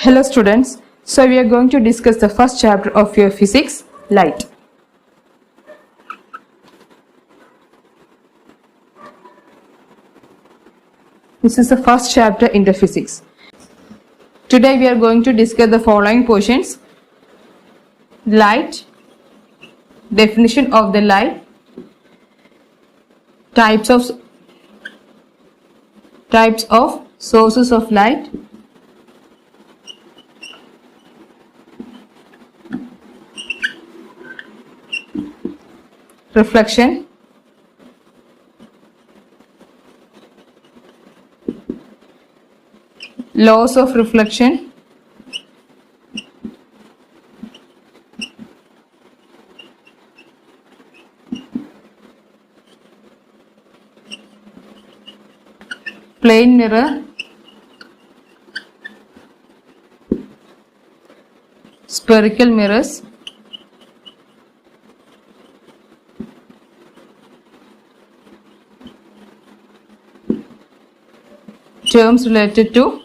Hello students, so we are going to discuss the first chapter of your physics, light. This is the first chapter in the physics. Today we are going to discuss the following portions: light, definition of the light, types of sources of light, reflection, laws of reflection, plane mirror, spherical mirrors, terms related to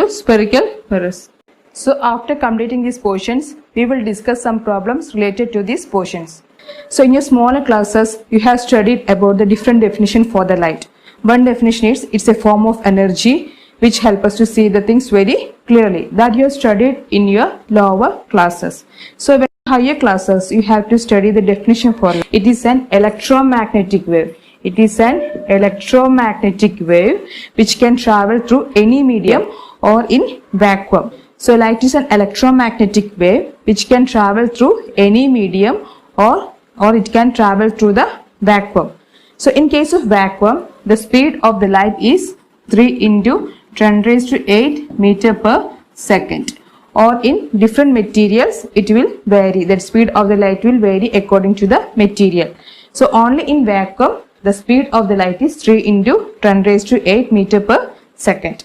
spherical mirrors. So after completing these portions, we will discuss some problems related to these portions. So in your smaller classes, you have studied about the different definition for the light. One definition is it's a form of energy which help us to see the things very clearly. That you have studied in your lower classes. So in higher classes, you have to study the definition for light. It is an electromagnetic wave. It is an electromagnetic wave which can travel through any medium or in vacuum. So light is an electromagnetic wave which can travel through any medium or it can travel through the vacuum. So in case of vacuum, the speed of the light is 3 into 10 raised to 8 meter per second. Or in different materials, it will vary. The speed of the light will vary according to the material. So only in vacuum, the speed of the light is 3 into 10 raised to 8 meter per second.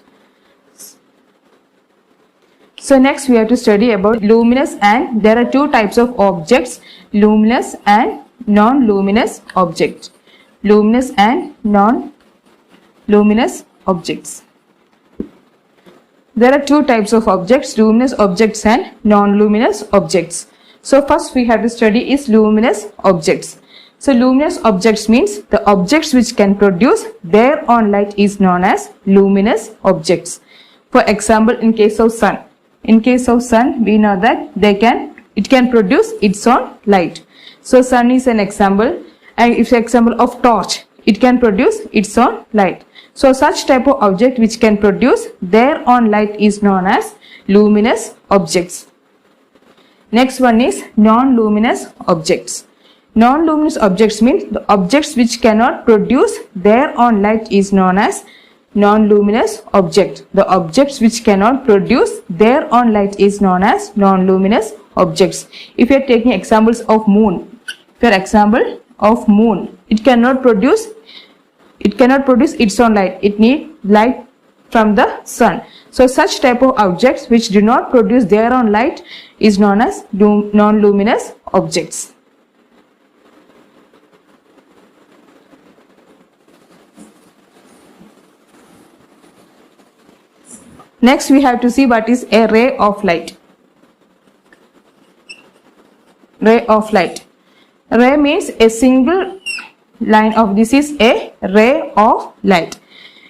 So next we have to study about luminous, and there are two types of objects, luminous and non-luminous objects. Luminous and non-luminous objects. There are two types of objects, luminous objects and non-luminous objects. So first we have to study is luminous objects. So luminous objects means the objects which can produce their own light is known as luminous objects. For example, in case of sun. In case of sun, we know that it can produce its own light. So sun is an example, and if example of torch, it can produce its own light. So such type of object which can produce their own light is known as luminous objects. Next one is non-luminous objects. Non-luminous objects means the objects which cannot produce their own light is known as non-luminous object. The objects which cannot produce their own light is known as non-luminous objects. If you are taking examples of moon, for example of moon, it cannot produce its own light. It needs light from the sun. So such type of objects which do not produce their own light is known as non-luminous objects. Next we have to see what is a ray of light. Ray of light. Ray means a single line of, this is a ray of light.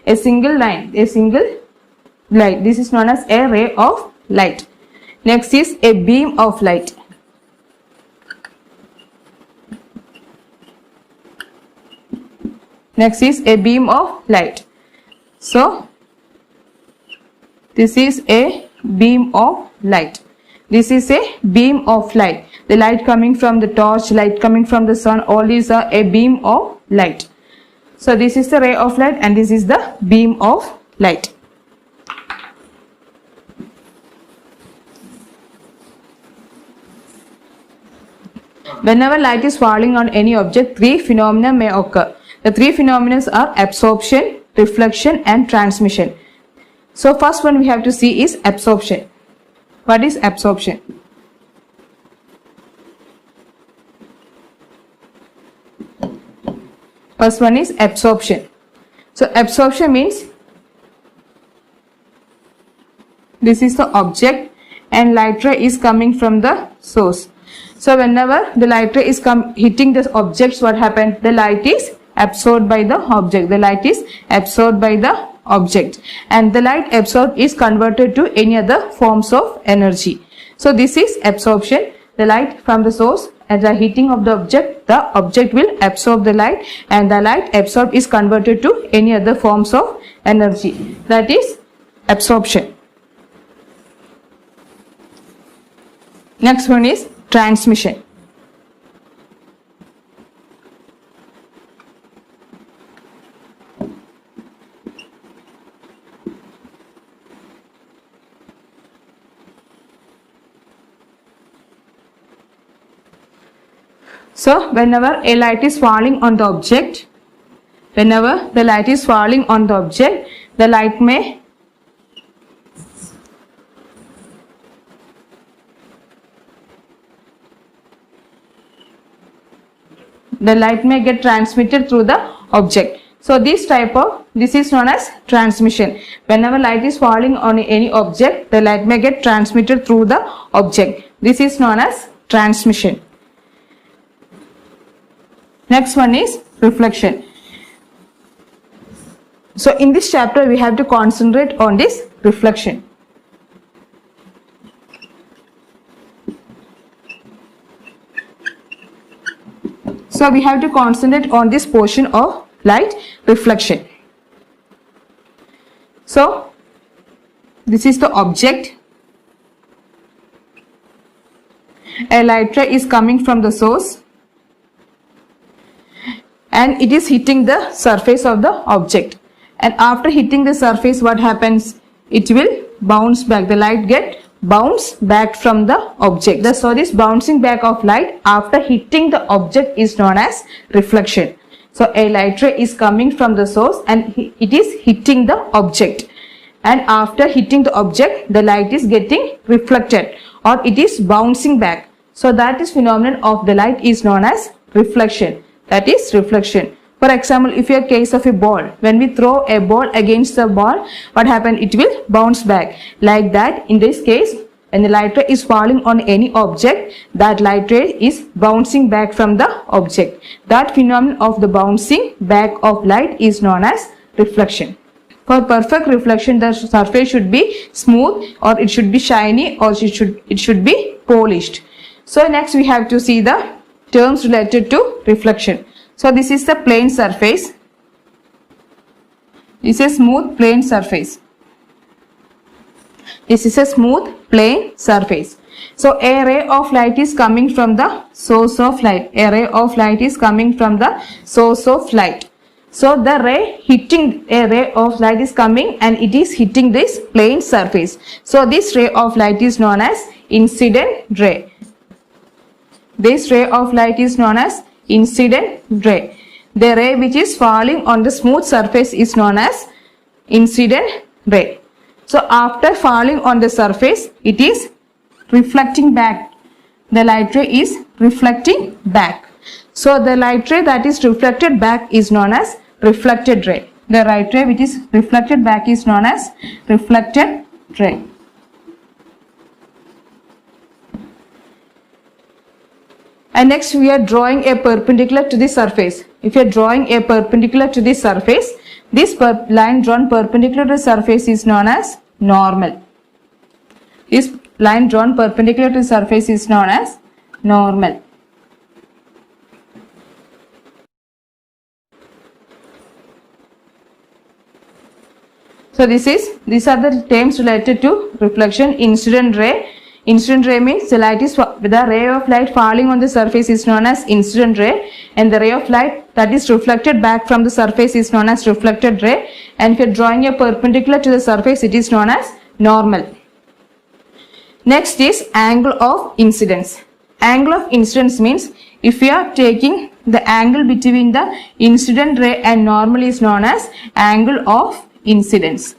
A single line, a single light. This is known as a ray of light. Next is a beam of light. Next is a beam of light. So this is a beam of light. This is a beam of light. The light coming from the torch, light coming from the sun, all these are a beam of light. So this is the ray of light and this is the beam of light. Whenever light is falling on any object, three phenomena may occur. The three phenomena are absorption, reflection and transmission. So first one we have to see is absorption. What is absorption? First one is absorption. So absorption means this is the object and light ray is coming from the source. So whenever the light ray is hitting the objects, what happens? The light is absorbed by the object. The light is absorbed by the object, and the light absorbed is converted to any other forms of energy. So this is absorption. The light from the source at the heating of the object will absorb the light, and the light absorbed is converted to any other forms of energy. That is absorption. Next one is transmission. So whenever a light is falling on the object, the light may get transmitted through the object. So this is known as transmission. Whenever light is falling on any object, the light may get transmitted through the object. This is known as transmission. Next one is reflection. So in this chapter we have to concentrate on this reflection. So we have to concentrate on this portion of light reflection. So this is the object. A light ray is coming from the source and it is hitting the surface of the object, and after hitting the surface, what happens? It will bounce back. The light get bounce back from the object. So this bouncing back of light after hitting the object is known as reflection. So a light ray is coming from the source and it is hitting the object, and after hitting the object the light is getting reflected or it is bouncing back. So that is phenomenon of the light is known as reflection. That is reflection. For example, if your case of a ball, when we throw a ball against the ball, what happens? It will bounce back. Like that, in this case, when the light ray is falling on any object, that light ray is bouncing back from the object. That phenomenon of the bouncing back of light is known as reflection. For perfect reflection, the surface should be smooth, or it should be shiny, or it should be polished. So next we have to see the terms related to reflection. So this is the plane surface. This is a smooth plane surface. This is a smooth plane surface. So a ray of light is coming from the source of light. A ray of light is coming from the source of light. So the a ray of light is coming and it is hitting this plane surface. So this ray of light is known as incident ray. This ray of light is known as incident ray. The ray which is falling on the smooth surface is known as incident ray. So after falling on the surface, it is reflecting back. The light ray is reflecting back. So the light ray that is reflected back is known as reflected ray. The light ray which is reflected back is known as reflected ray. And next we are drawing a perpendicular to the surface. If you are drawing a perpendicular to the surface, this line drawn perpendicular to the surface is known as normal. This line drawn perpendicular to the surface is known as normal. So these are the terms related to reflection. Incident ray. Incident ray means the ray of light falling on the surface is known as incident ray, and the ray of light that is reflected back from the surface is known as reflected ray. And if you are drawing a perpendicular to the surface, it is known as normal. Next is angle of incidence. Angle of incidence means if we are taking the angle between the incident ray and normal is known as angle of incidence.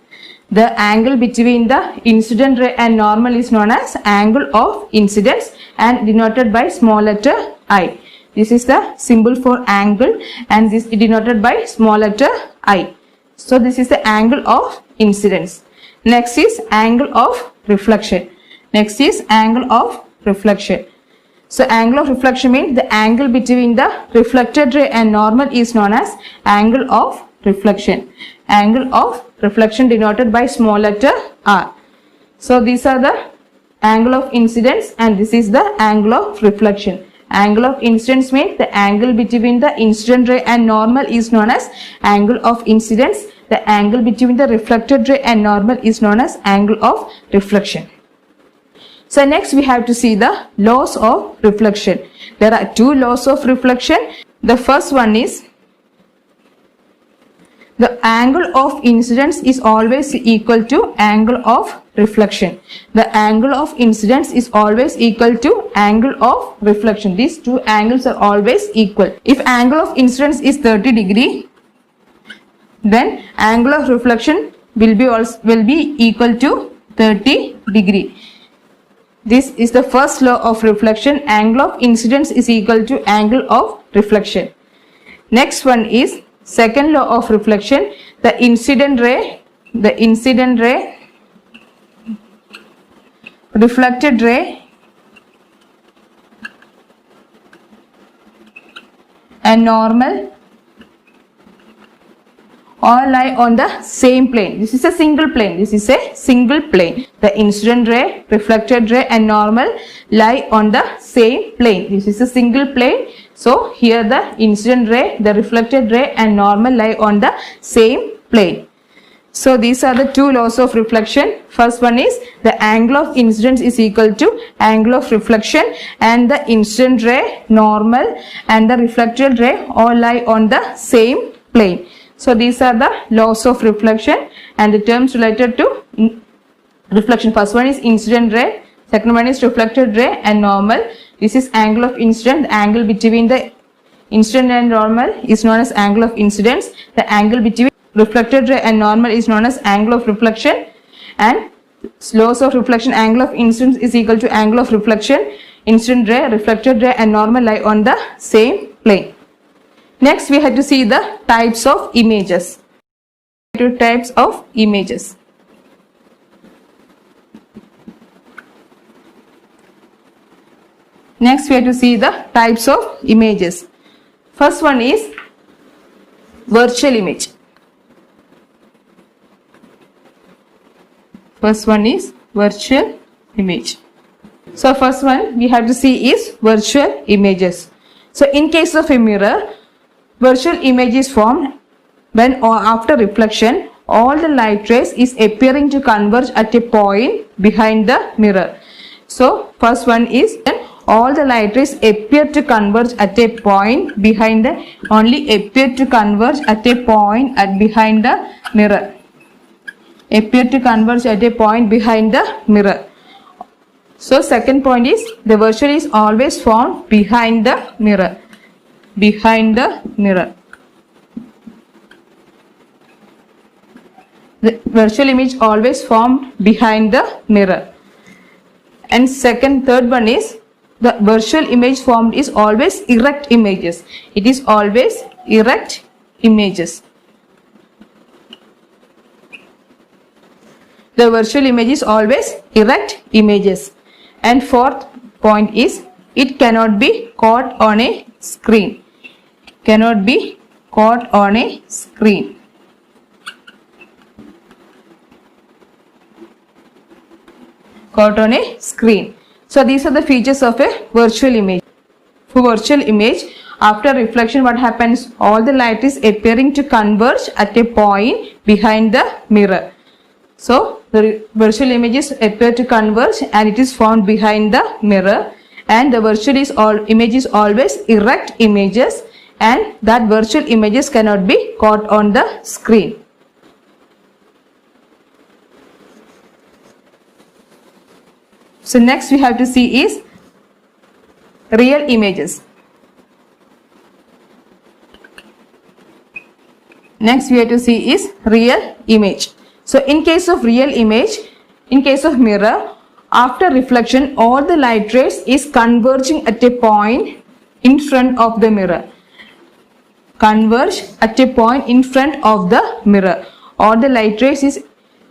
The angle between the incident ray and normal is known as angle of incidence and denoted by small letter I. This is the symbol for angle and this is denoted by small letter I. So this is the angle of incidence. Next is angle of reflection. Next is angle of reflection. So angle of reflection means the angle between the reflected ray and normal is known as angle of reflection. Angle of reflection denoted by small letter R. So these are the angle of incidence and this is the angle of reflection. Angle of incidence means the angle between the incident ray and normal is known as angle of incidence. The angle between the reflected ray and normal is known as angle of reflection. So next we have to see the laws of reflection. There are two laws of reflection. The first one is the angle of incidence is always equal to angle of reflection. The angle of incidence is always equal to angle of reflection. These two angles are always equal. If angle of incidence is 30 degree, then angle of reflection will be equal to 30 degree. This is the first law of reflection. Angle of incidence is equal to angle of reflection. Next one is second law of reflection. The incident ray, reflected ray and normal all lie on the same plane. This is a single plane. This is a single plane. The incident ray, reflected ray and normal lie on the same plane. This is a single plane. So here the incident ray, the reflected ray and normal lie on the same plane. So these are the two laws of reflection. First one is the angle of incidence is equal to angle of reflection and the incident ray, normal and the reflected ray all lie on the same plane. So these are the laws of reflection and the terms related to reflection. First one is incident ray, second one is reflected ray and normal. This is angle of incidence. The angle between the incident and normal is known as angle of incidence. The angle between reflected ray and normal is known as angle of reflection. And laws of reflection, angle of incidence is equal to angle of reflection. Incident ray, reflected ray and normal lie on the same plane. Next we have to see the types of images. Two types of images. Next we have to see the types of images. First one is virtual image. First one is virtual image. So first one we have to see is virtual images. So in case of a mirror, virtual image is formed when or after reflection all the light rays is appearing to converge at a point behind the mirror. So first one is when all the light rays appear to converge at a point behind the appear to converge at a point behind the mirror. Appear to converge at a point behind the mirror. So second point is the virtual is always formed behind the mirror. Behind the mirror. The virtual image always formed behind the mirror. And third one is the virtual image formed is always erect images. It is always erect images. The virtual image is always erect images. And fourth point is it cannot be caught on a screen. Cannot be caught on a screen. Caught on a screen. So these are the features of a virtual image. For virtual image, after reflection what happens? All the light is appearing to converge at a point behind the mirror. So the virtual images appear to converge and it is formed behind the mirror, and the virtual image is always erect images, and that virtual images cannot be caught on the screen. So next we have to see is real images. Next we have to see is real image. So in case of real image, in case of mirror, after reflection, all the light rays is converging at a point in front of the mirror. Converge at a point in front of the mirror. All the light rays is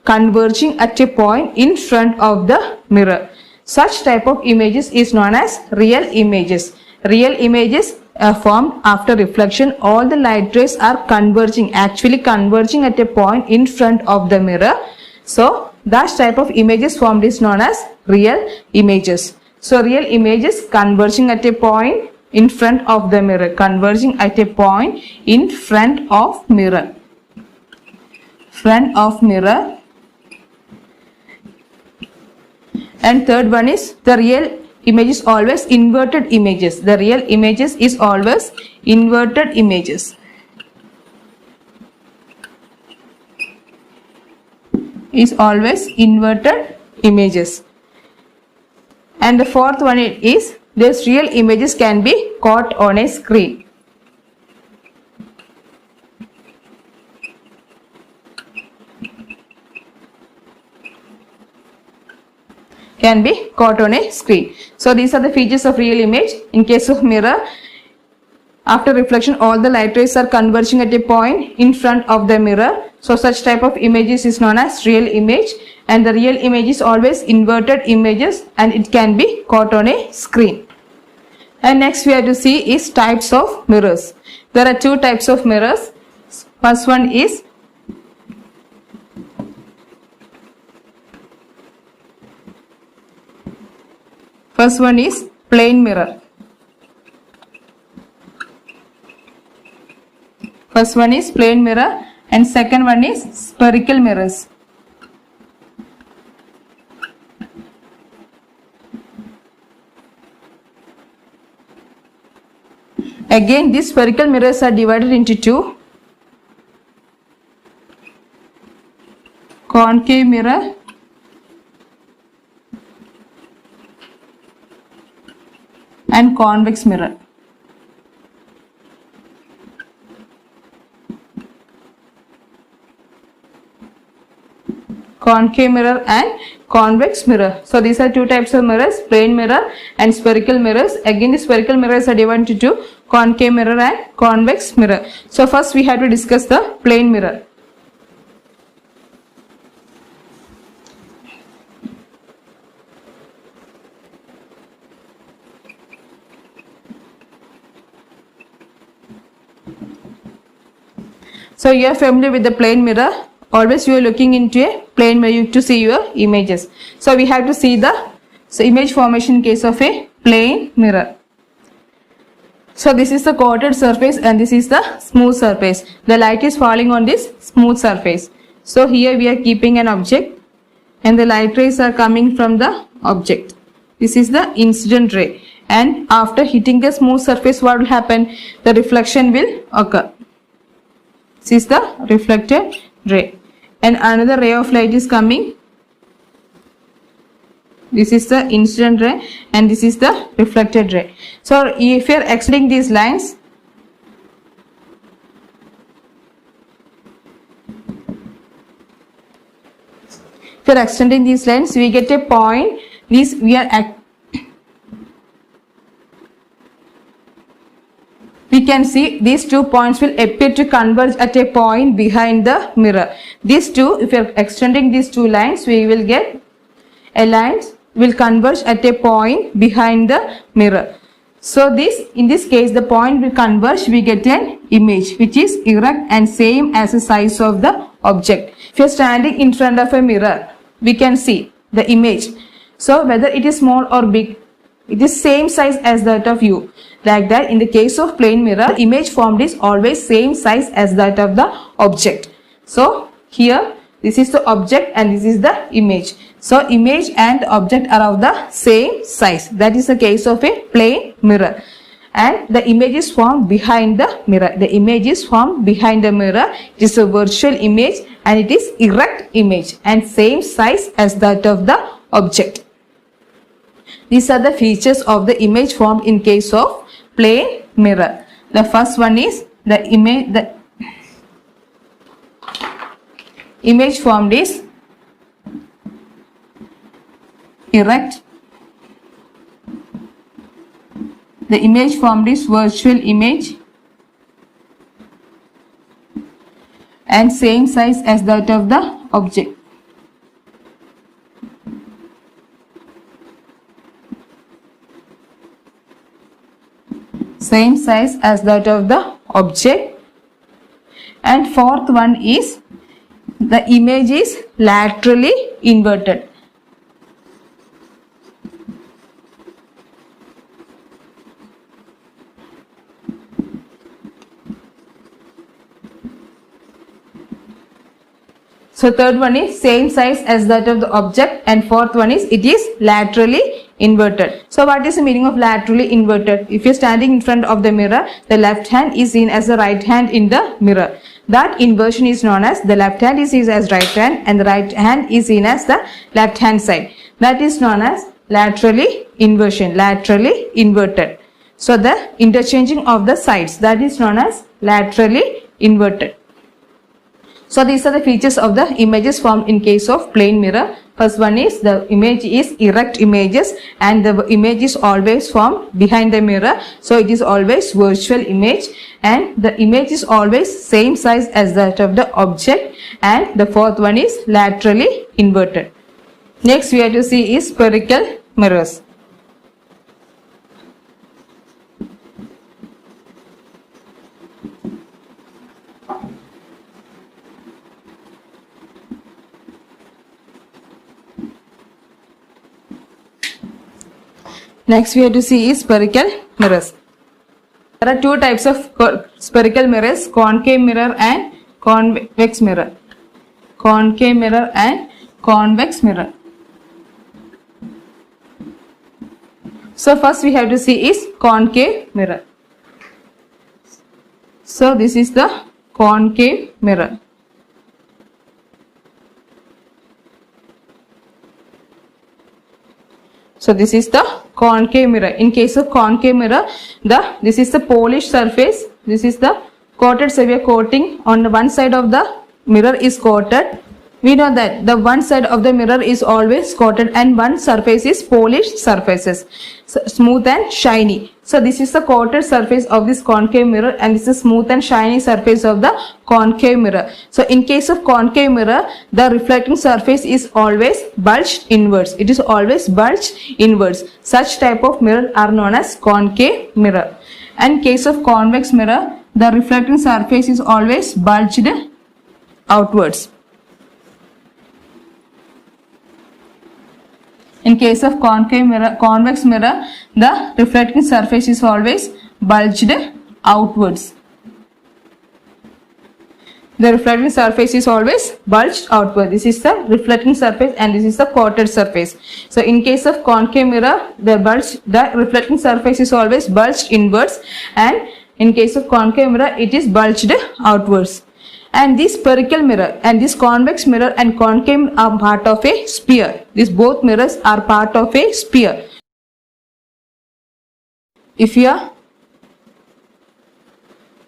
converging at a point in front of the mirror. Such type of images is known as real images. Real images are formed after reflection. All the light rays are converging, actually converging at a point in front of the mirror. So that type of images formed is known as real images. So real images converging at a point in front of the mirror. Converging at a point in front of mirror. Front of mirror. And third one is the real image is always inverted images. The real images is always inverted images. Is always inverted images. And the fourth one is these real images can be caught on a screen. Can be caught on a screen. So these are the features of real image. In case of mirror, after reflection all the light rays are converging at a point in front of the mirror. So such type of images is known as real image, and the real image is always inverted images and it can be caught on a screen. And next we have to see is types of mirrors. There are two types of mirrors. First one is plane mirror. First one is plane mirror and second one is spherical mirrors. Again, these spherical mirrors are divided into two. Concave mirror and convex mirror. Concave mirror and convex mirror. So these are two types of mirrors, plane mirror and spherical mirrors. Again, the spherical mirrors are divided into two, concave mirror and convex mirror. So first we have to discuss the plane mirror. So you are familiar with the plane mirror. Always you are looking into a plane mirror to see your images. So we have to see the image formation in case of a plane mirror. So this is the coated surface and this is the smooth surface. The light is falling on this smooth surface. So here we are keeping an object and the light rays are coming from the object. This is the incident ray, and after hitting the smooth surface, what will happen? The reflection will occur. This is the reflected ray, and another ray of light is coming. This is the incident ray and this is the reflected ray. So if you are extending these lines, we get a point. We can see these 2 points will appear to converge at a point behind the mirror. These two, if you are extending these 2 lines, we will get a line will converge at a point behind the mirror. So in this case, the point will converge, we get an image which is erect and same as the size of the object. If you are standing in front of a mirror, we can see the image. So whether it is small or big, it is same size as that of you. Like that, in the case of plane mirror, image formed is always same size as that of the object. So here this is the object and this is the image. So image and object are of the same size. That is the case of a plane mirror. And the image is formed behind the mirror. The image is formed behind the mirror. It is a virtual image and it is erect image and same size as that of the object. These are the features of the image formed in case of plane mirror. The first one is the image formed is erect. The image formed is virtual image and same size as that of the object. Same size as that of the object. And fourth one is the image is laterally inverted. So third one is same size as that of the object, and fourth one is it is laterally inverted. So what is the meaning of laterally inverted? If you're standing in front of the mirror, the left hand is seen as the right hand in the mirror. That inversion is known as the left hand is seen as right hand and the right hand is seen as the left hand side. That is known as laterally inversion, laterally inverted. So the interchanging of the sides, that is known as laterally inverted. So these are the features of the images formed in case of plane mirror. First one is the image is erect images and the image is always formed behind the mirror. So it is always virtual image and the image is always same size as that of the object, and the fourth one is laterally inverted. Next we have to see is spherical mirrors. Next we have to see is spherical mirrors. There are two types of spherical mirrors, concave mirror and convex mirror. Concave mirror and convex mirror. So first we have to see is concave mirror. So this is the concave mirror. So this is the concave mirror. In case of concave mirror, this is the polished surface. This is the coated severe coating on the one side of the mirror is coated. We know that the one side of the mirror is always coated and one surface is polished surfaces, so smooth and shiny. So this is the coated surface of this concave mirror and this is smooth and shiny surface of the concave mirror. So in case of concave mirror, the reflecting surface is always bulged inwards. It is always bulged inwards. Such type of mirror are known as concave mirror. And in case of convex mirror, the reflecting surface is always bulged outwards. In case of concave mirror, convex mirror, the reflecting surface is always bulged outwards. The reflecting surface is always bulged outward. This is the reflecting surface and this is the coated surface. So in case of concave mirror, the reflecting surface is always bulged inwards, and in case of concave mirror, it is bulged outwards. And this spherical mirror and this convex mirror and concave are part of a sphere. These both mirrors are part of a sphere. If you are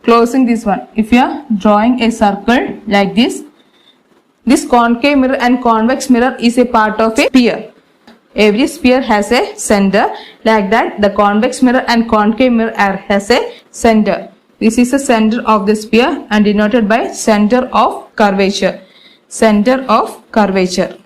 closing this one, if you are drawing a circle like this concave mirror and convex mirror is a part of a sphere. Every sphere has a center. Like that, the convex mirror and concave mirror has a center. This is the center of the sphere and denoted by center of curvature. Center of curvature.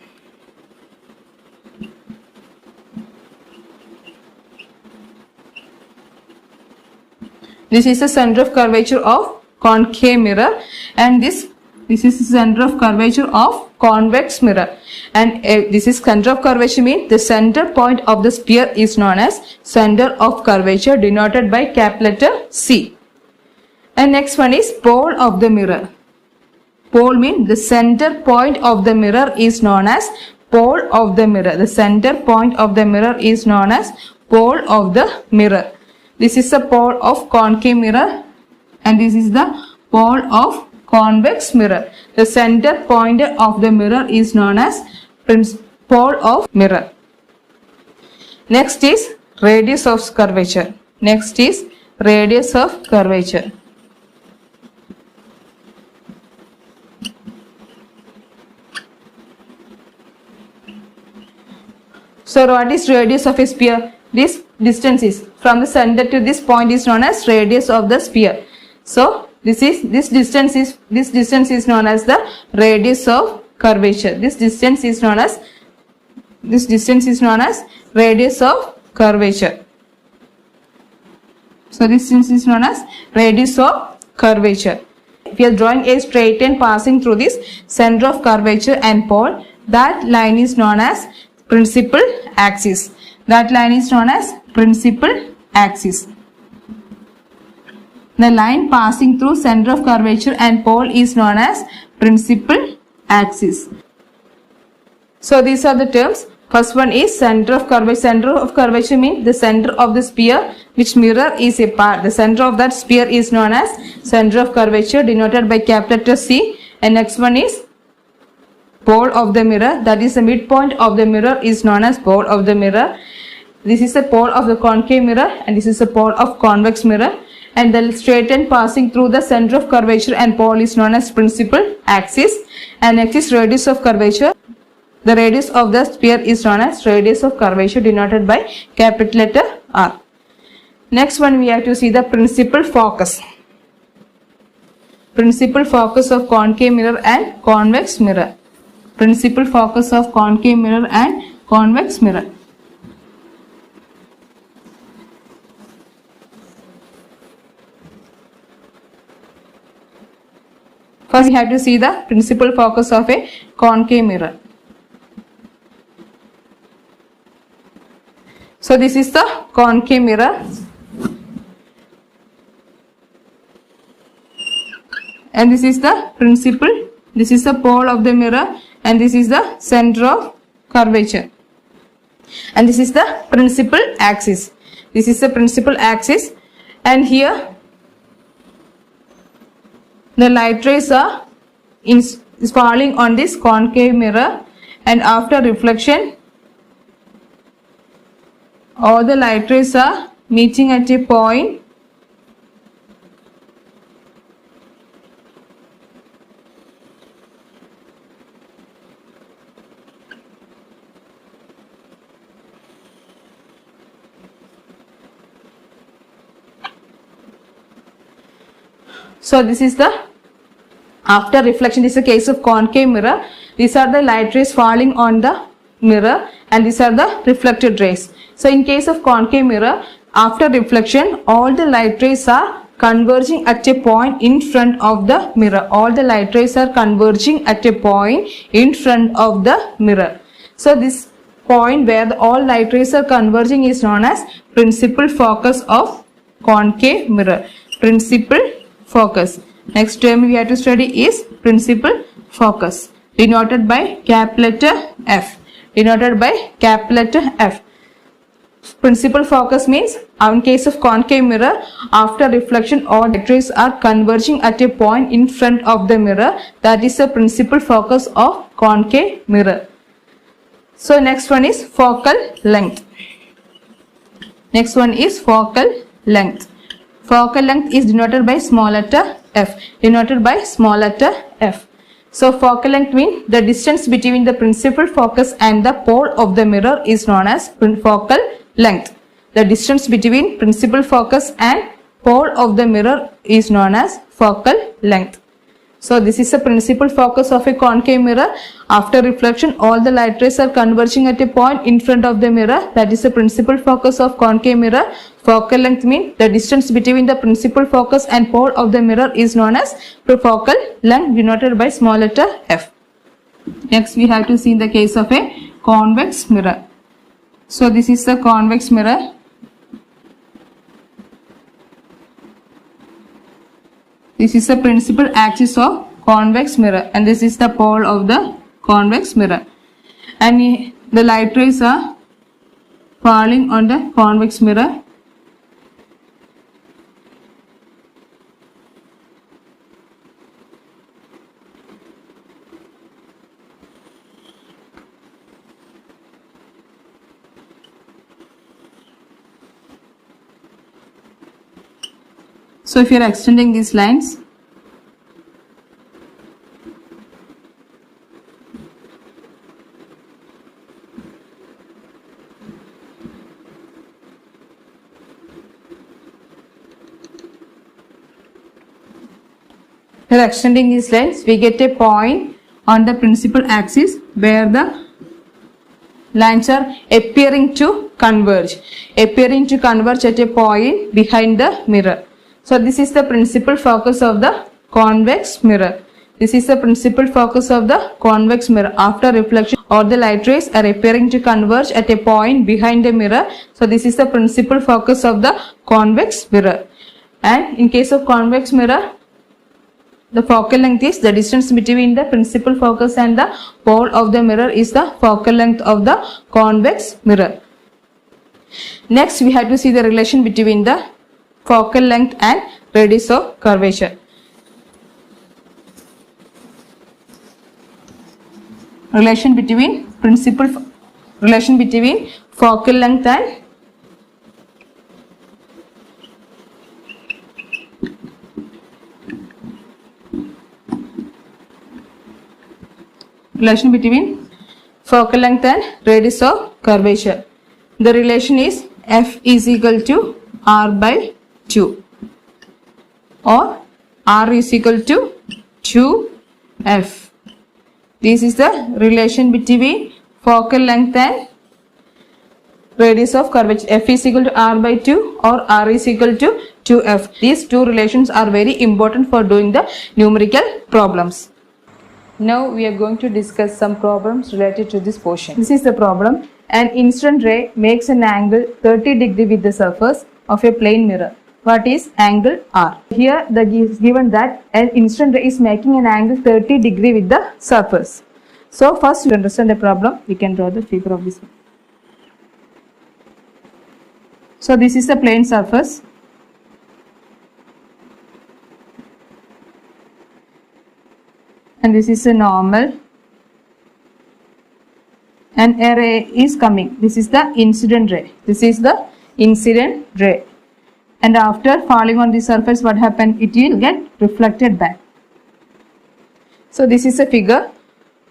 This is the center of curvature of concave mirror, and this is the center of curvature of convex mirror. And this is center of curvature means the center point of the sphere is known as center of curvature, denoted by capital letter C. And next one is pole of the mirror. Pole means the center point of the mirror is known as pole of the mirror. The center point of the mirror is known as pole of the mirror. This is the pole of concave mirror and this is the pole of convex mirror. The center point of the mirror is known as pole of mirror. Next is radius of curvature. Next is radius of curvature. So what is radius of a sphere? This distance is from the center to this point is known as radius of the sphere. So this distance is known as the radius of curvature. This distance is known as radius of curvature. So this distance is known as radius of curvature. If you are drawing a straight line passing through this center of curvature and pole, that line is known as principal axis. That line is known as principal axis. The line passing through center of curvature and pole is known as principal axis. So these are the terms. First one is center of curvature. Center of curvature means the center of the sphere which mirror is a part. The center of that sphere is known as center of curvature, denoted by capital letter C. And next one is pole of the mirror, that is the midpoint of the mirror is known as pole of the mirror. This is the pole of the concave mirror and this is the pole of convex mirror. And the straight line passing through the center of curvature and pole is known as principal axis. And next is radius of curvature. The radius of the sphere is known as radius of curvature, denoted by capital letter R. Next one we have to see the principal focus. Principal focus of concave mirror and convex mirror. Principal focus of concave mirror and convex mirror. First we have to see the principal focus of a concave mirror. So this is the concave mirror. And this is the principal. This is the pole of the mirror. And this is the center of curvature. And this is the principal axis. This is the principal axis. And here the light rays are is falling on this concave mirror, and after reflection all the light rays are meeting at a point so this is the after reflection. This is a case of concave mirror. These are the light rays falling on the mirror and these are the reflected rays. So in case of concave mirror, after reflection all the light rays are converging at a point in front of the mirror. All the light rays are converging at a point in front of the mirror. So this point where all light rays are converging is known as principal focus of concave mirror. Principal focus. Next term we have to study is principal focus, denoted by capital letter F. Denoted by capital letter F. Principal focus means in case of concave mirror, after reflection all light rays are converging at a point in front of the mirror. That is the principal focus of concave mirror. So next one is focal length. Next one is focal length. Focal length is denoted by small letter f. Denoted by small letter f. So focal length means the distance between the principal focus and the pole of the mirror is known as focal length. The distance between principal focus and pole of the mirror is known as focal length. So this is the principal focus of a concave mirror. After reflection all the light rays are converging at a point in front of the mirror. That is the principal focus of concave mirror. Focal length means the distance between the principal focus and pole of the mirror is known as focal length, denoted by small letter f. Next we have to see the case of a convex mirror. So this is the convex mirror. This is the principal axis of convex mirror and this is the pole of the convex mirror. And the light rays are falling on the convex mirror. So if you are extending these lines, Here extending these lines, we get a point on the principal axis where the lines are appearing to converge at a point behind the mirror. So this is the principal focus of the convex mirror. This is the principal focus of the convex mirror. After reflection, all the light rays are appearing to converge at a point behind the mirror. So this is the principal focus of the convex mirror. And in case of convex mirror, the focal length is the distance between the principal focus and the pole of the mirror is the focal length of the convex mirror. Next, we have to see the relation between the focal length and radius of curvature. Relation between focal length and radius of curvature. The relation is F is equal to R by 2 or R is equal to 2F. This is the relation between focal length and radius of curvature. F is equal to R by 2 or R is equal to 2F. These two relations are very important for doing the numerical problems. Now we are going to discuss some problems related to this portion. This is the problem. An incident ray makes an angle 30 degree with the surface of a plane mirror. What is angle R? Here the is given that an incident ray is making an angle 30 degree with the surface. So first to understand the problem, we can draw the figure of this. So this is the plane surface. And this is a normal. And a ray is coming. This is the incident ray. And after falling on the surface, what happened? It will get reflected back. So this is a figure,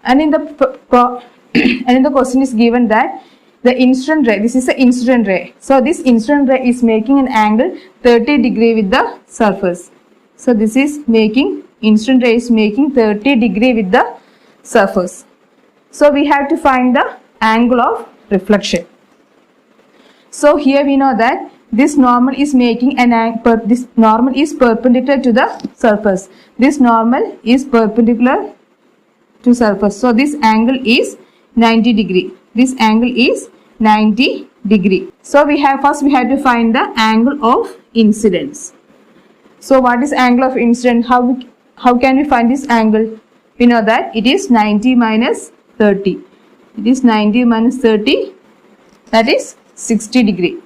and in the question is given that the incident ray. This is the incident ray. So this incident ray is making an angle 30 degree with the surface. So this is making incident ray is making 30 degree with the surface. So we have to find the angle of reflection. So here we know that this normal is making an angle. This normal is perpendicular to the surface. This normal is perpendicular to surface. So this angle is 90 degree. This angle is 90 degree. So we have to find the angle of incidence. So what is angle of incidence? How can we find this angle? We know that it is 90 minus 30. It is 90 minus 30. That is 60 degree.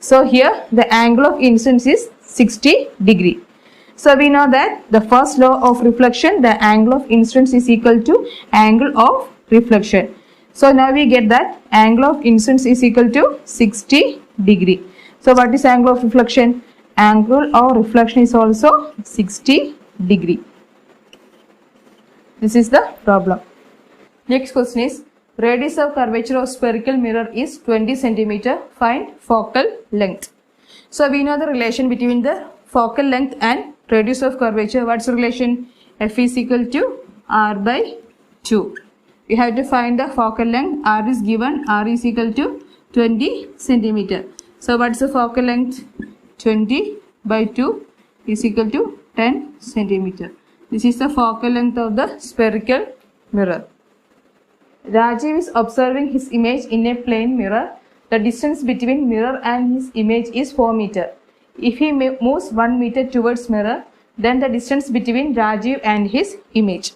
So here the angle of incidence is 60 degree. So we know that the first law of reflection, the angle of incidence is equal to angle of reflection. So now we get that angle of incidence is equal to 60 degree. So what is angle of reflection? Angle of reflection is also 60 degree. This is the problem. Next question is, radius of curvature of spherical mirror is 20 cm. Find focal length. So we know the relation between the focal length and radius of curvature. What's the relation? F is equal to R by 2. We have to find the focal length. R is given. R is equal to 20 cm. So what's the focal length? 20 by 2 is equal to 10 cm. This is the focal length of the spherical mirror. Rajiv is observing his image in a plane mirror. The distance between mirror and his image is 4 meters. If he moves 1 meter towards mirror, then the distance between Rajiv and his image.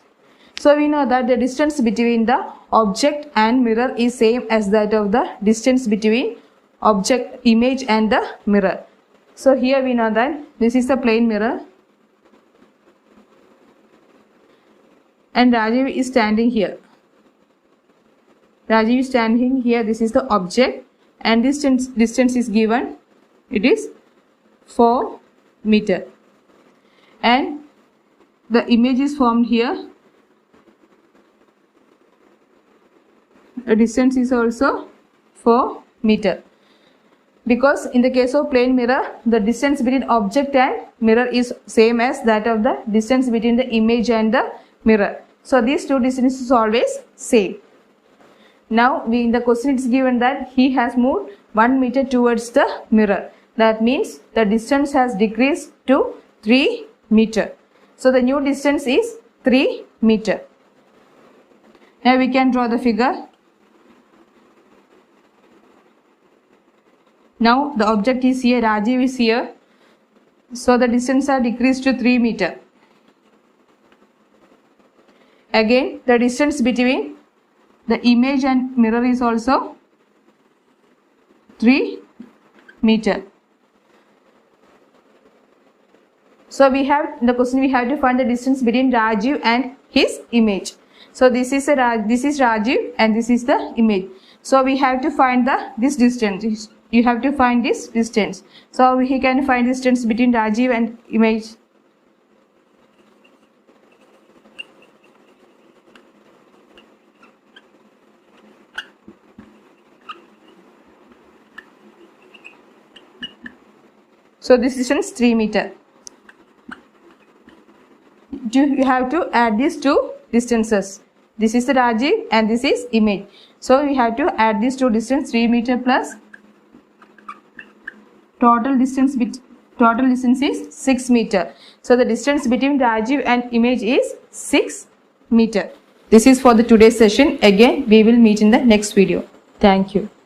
So we know that the distance between the object and mirror is same as that of the distance between object, image and the mirror. So here we know that this is the plane mirror and Rajiv is standing here. Rajiv is standing here. This is the object and distance is given. It is 4 meters. And the image is formed here. The distance is also 4 meters. because in the case of plane mirror, the distance between object and mirror is same as that of the distance between the image and the mirror. So these two distances is always same. Now in the question it is given that he has moved 1 meter towards the mirror. That means the distance has decreased to 3 meter. So the new distance is 3 meter. Now we can draw the figure. Now the object is here, Rajiv is here. So the distance has decreased to 3 meter. Again, the distance between the image and mirror is also 3 meter. So we have in the question we have to find the distance between Rajiv and his image. So this is Rajiv and this is the image. So we have to find this distance. You have to find this distance. So he can find distance between Rajiv and image. So this distance 3 meter. You have to add these two distances. This is the Rajiv and this is image. So we have to add these two distance 3 meter plus total distance is 6 meter. So the distance between Rajiv and image is 6 meter. This is for the today's session. Again we will meet in the next video. Thank you.